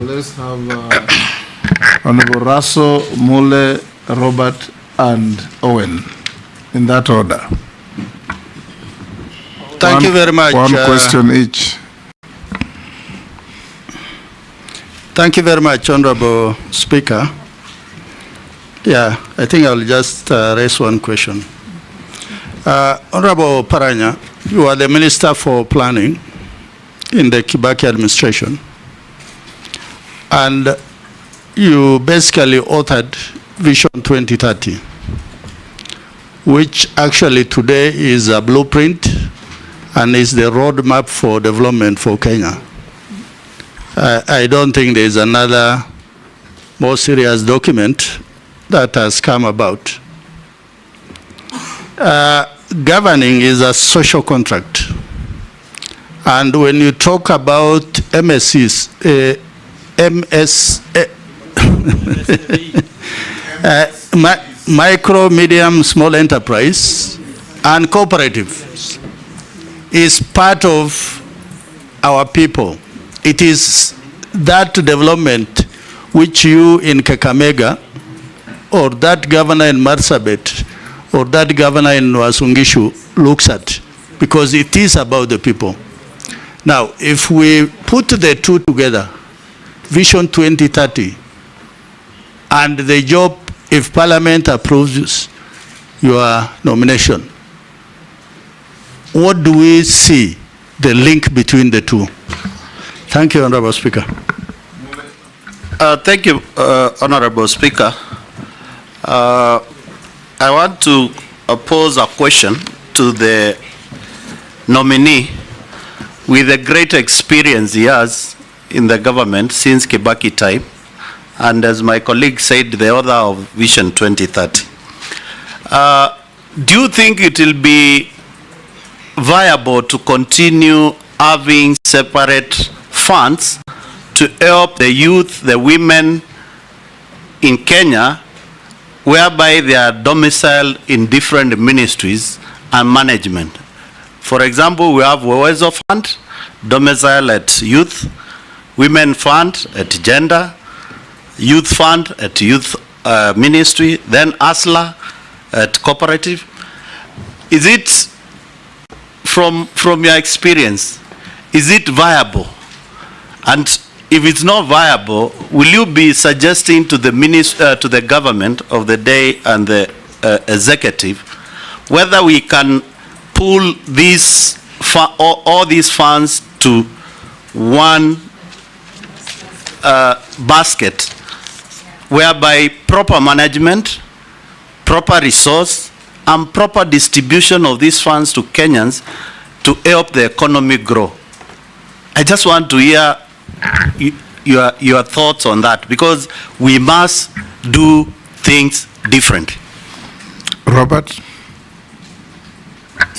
Let's have Honorable Russell, Mule, Robert, and Owen, in that order. Thank you very much. One question each. Thank you very much, Honorable Speaker. Yeah, I think I'll just raise one question. Honorable Oparanya, you are the Minister for Planning in the Kibaki administration, and you basically authored Vision 2030, which actually today is a blueprint and is the roadmap for development for Kenya. I don't think there is another more serious document that has come about. Governing is a social contract. And when you talk about MSCs, micro, medium, small enterprise, and cooperative is part of our people. It is that development which you in Kakamega, or that governor in Marsabit, or that governor in Wasungishu looks at, because it is about the people. Now, if we put the two together, Vision 2030, and the job, if Parliament approves your nomination, what do we see the link between the two? Thank you, Honorable Speaker. Thank you, Honorable Speaker. I want to pose a question to the nominee with the great experience he has in the government since Kibaki time, and as my colleague said, the author of Vision 2030. Do you think it will be viable to continue having separate funds to help the youth, the women in Kenya, whereby they are domiciled in different ministries and management? For example, we have Wewezo Fund, domicile at youth, Women Fund at gender, Youth Fund at youth ministry, then ASLA at cooperative. Is it, from your experience, is it viable? And if it's not viable, will you be suggesting to the to the government of the day and the executive whether we can pull these all these funds to one basket, whereby proper management, proper resource, and proper distribution of these funds to Kenyans to help the economy grow? I just want to hear your thoughts on that, because we must do things differently. Robert?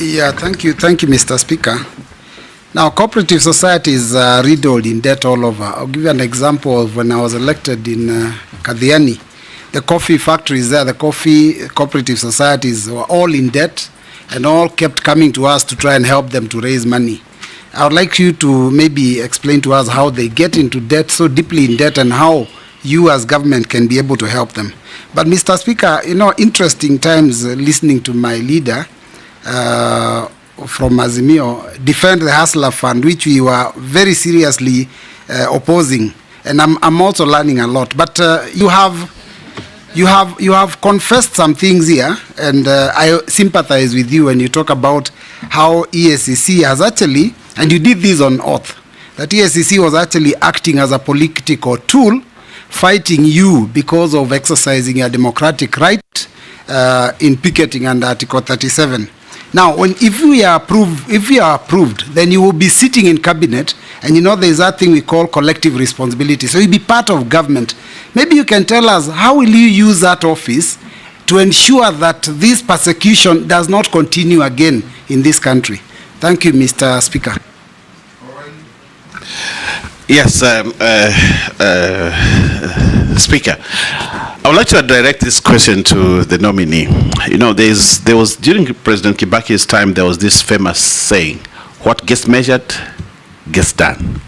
Yeah, thank you, Mr. Speaker. Now, cooperative society is riddled in debt all over. I'll give you an example of when I was elected in Kadhiani. The coffee factories there, the coffee cooperative societies were all in debt and all kept coming to us to try and help them to raise money. I would like you to maybe explain to us how they get into debt, so deeply in debt, and how you as government can be able to help them. But Mr. Speaker, you know, interesting times listening to my leader from Azimio defend the Hustler Fund, which we were very seriously opposing, and I'm also learning a lot. But you have confessed some things here, and I sympathize with you when you talk about how EACC has actually, and you did this on oath, that EACC was actually acting as a political tool, fighting you because of exercising your democratic right in picketing under Article 37. Now, if we are approved, then you will be sitting in cabinet, and you know there's that thing we call collective responsibility. So you'll be part of government. Maybe you can tell us, how will you use that office to ensure that this persecution does not continue again in this country? Thank you, Mr. Speaker. Yes, Speaker. I would like to direct this question to the nominee. You know, there was during President Kibaki's time, there was this famous saying, "What gets measured gets done."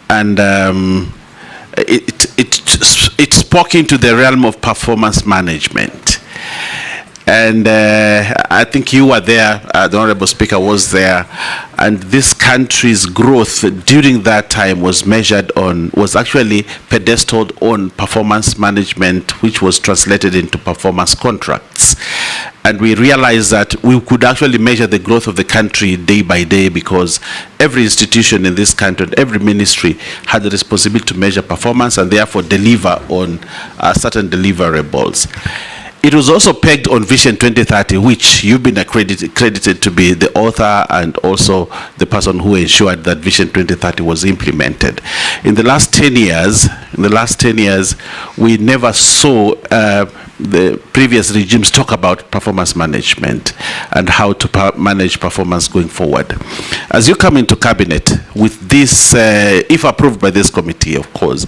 And it spoke into the realm of performance management. And I think you were there, the Honorable Speaker was there, and this country's growth during that time was actually pedestaled on performance management, which was translated into performance contracts. And we realized that we could actually measure the growth of the country day by day, because every institution in this country, every ministry had the responsibility to measure performance and therefore deliver on certain deliverables. It was also pegged on Vision 2030, which you've been credited to be the author and also the person who ensured that Vision 2030 was implemented. In the last 10 years, we never saw the previous regimes talk about performance management and how to manage performance going forward. As you come into cabinet with this, if approved by this committee, of course,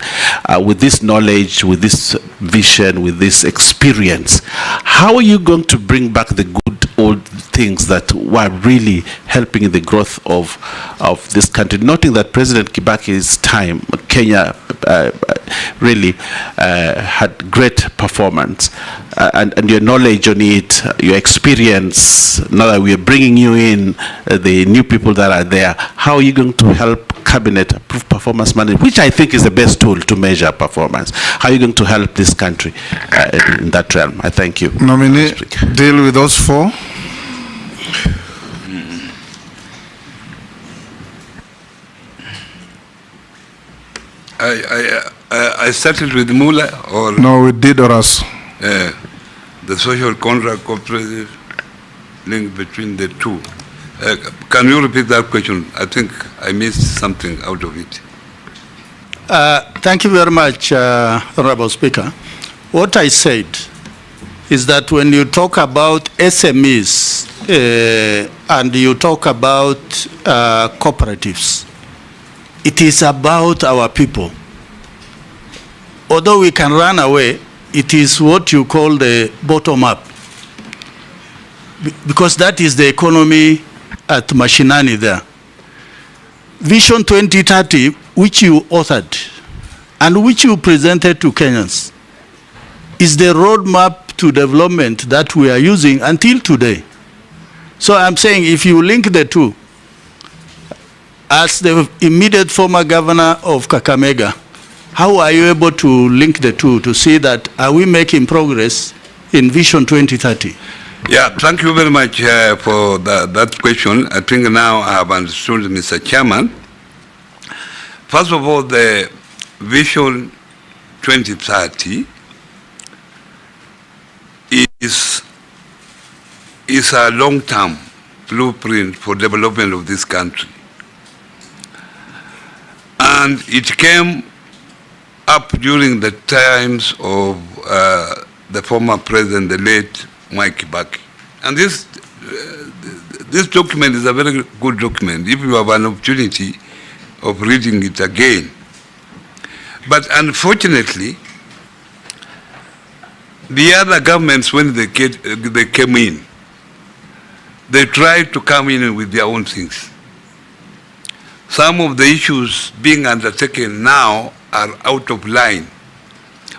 with this knowledge, with this vision, with this experience, how are you going to bring back the good old things that were really helping in the growth of this country? Noting that President Kibaki's time, Kenya really had great performance, and your knowledge on it, your experience, now that we are bringing you in, the new people that are there, how are you going to help cabinet approve performance management, which I think is the best tool to measure performance? How are you going to help this country in that realm? I thank you. Nominee, deal with those four. I started with Mula, or No, we did Oraso. the social contract cooperative link between the two. Can you repeat that question? I think I missed something out of it. Thank you very much, Honorable Speaker. What I said is that when you talk about SMEs and you talk about cooperatives, it is about our people. Although we can run away, it is what you call the bottom-up, because that is the economy at Mashinani there. Vision 2030, which you authored and which you presented to Kenyans, is the roadmap to development that we are using until today. So I'm saying, if you link the two, as the immediate former governor of Kakamega, how are you able to link the two to see that are we making progress in Vision 2030? Yeah, thank you very much for that question. I think now I have understood, Mr. Chairman. First of all, the Vision 2030 is a long-term blueprint for development of this country. And it came up during the times of the former president, the late Mike Kibaki. And this document is a very good document if you have an opportunity of reading it again. But unfortunately, the other governments, when they came in, they tried to come in with their own things. Some of the issues being undertaken now are out of line.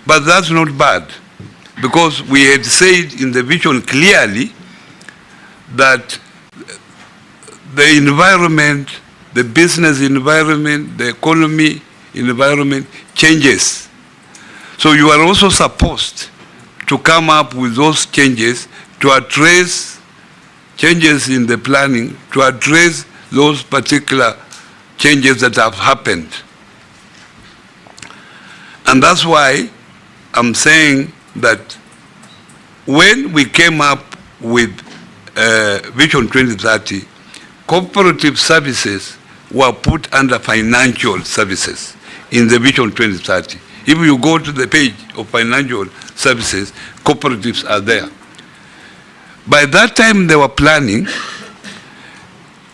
But that's not bad, because we had said in the vision clearly that the environment, the business environment, the economy environment changes. So you are also supposed to come up with those changes to address changes in the planning, to address those particular changes that have happened. And that's why I'm saying that when we came up with Vision 2030, cooperative services were put under financial services in the Vision 2030. If you go to the page of financial services, cooperatives are there. By that time they were planning,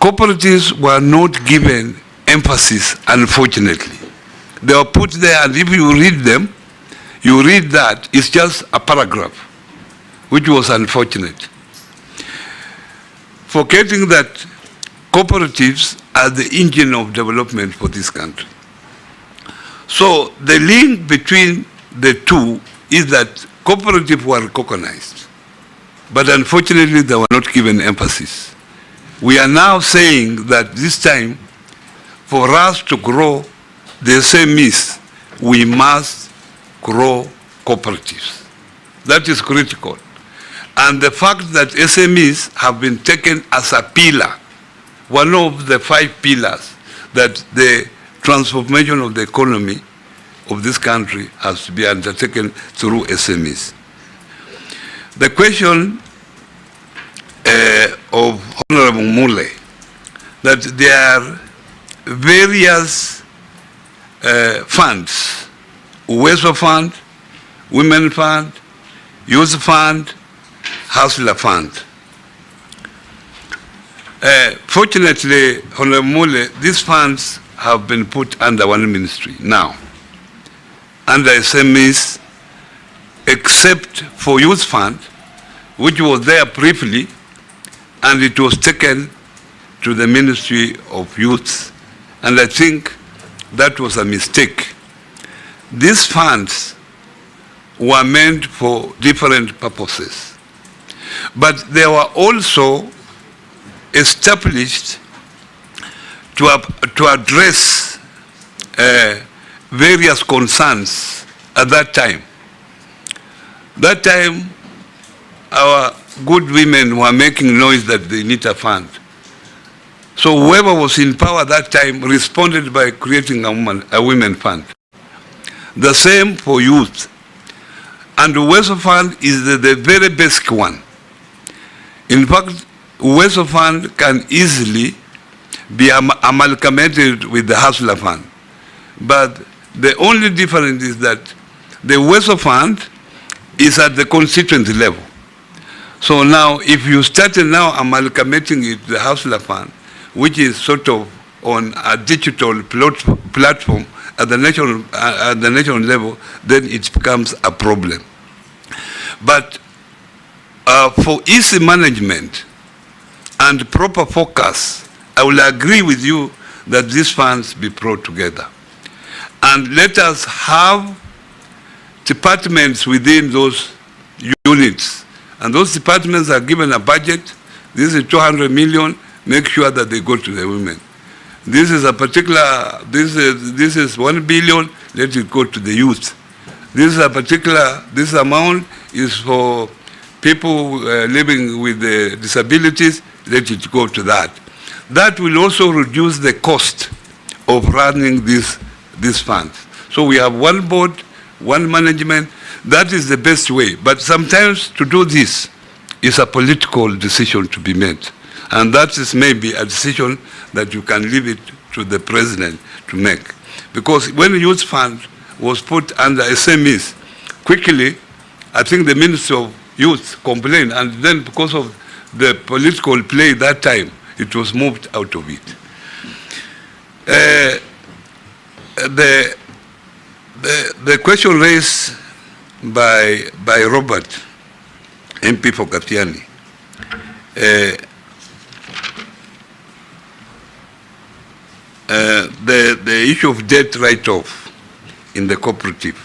cooperatives were not given emphasis, unfortunately. They were put there, and if you read them, you read that it's just a paragraph, which was unfortunate. Forgetting that cooperatives are the engine of development for this country. So the link between the two is that cooperatives were recognized, but unfortunately they were not given emphasis. We are now saying that this time, for us to grow the SMEs, we must grow cooperatives. That is critical. And the fact that SMEs have been taken as a pillar, one of the 5 pillars that the transformation of the economy of this country has to be undertaken through SMEs. The question of Honorable Mule, that there are various funds, UEFA Fund, Women Fund, Youth Fund, Hustler Fund. Fortunately, Honorable Mule, these funds have been put under one ministry now, under SMEs, except for Youth Fund, which was there briefly, and it was taken to the Ministry of Youth. And I think that was a mistake. These funds were meant for different purposes, but they were also established to address various concerns at that time. That time, our good women were making noise that they need a fund. So whoever was in power that time responded by creating a women fund. The same for youth. And the UEFA Fund is the very basic one. In fact, UEFA Fund can easily be amalgamated with the Hustler Fund. But the only difference is that the UEFA Fund is at the constituency level. So now, if you started now amalgamating it with the Hustler Fund, which is sort of on a digital platform at the national level, then it becomes a problem. But for easy management and proper focus, I will agree with you that these funds be brought together. And let us have departments within those units. And those departments are given a budget. This is 200 million. Make sure that they go to the women. This is a particular, this is 1 billion. Let it go to the youth. This is a particular, this amount is for people living with disabilities. Let it go to that. That will also reduce the cost of running these funds. So we have one board, one management. That is the best way. But sometimes to do this is a political decision to be made. And that is maybe a decision that you can leave it to the president to make. Because when the youth fund was put under SMEs, quickly, I think the Minister of Youth complained, and then because of the political play that time, it was moved out of it. The question raised by Robert, MP for Katiani, the issue of debt write-off in the cooperative.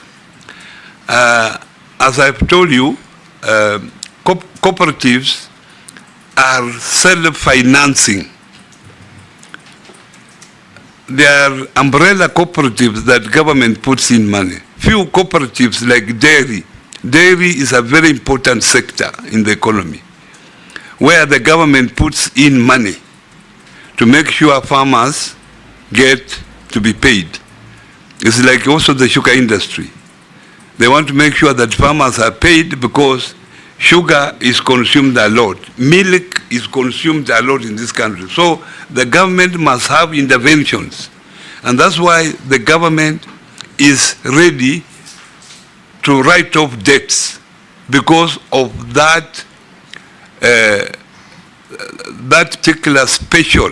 As I've told you, cooperatives are self-financing. They are umbrella cooperatives that government puts in money. Few cooperatives like dairy. Dairy is a very important sector in the economy, where the government puts in money to make sure farmers get to be paid. It's like also the sugar industry. They want to make sure that farmers are paid because sugar is consumed a lot. Milk is consumed a lot in this country. So the government must have interventions. And that's why the government is ready to write off debts because of that particular special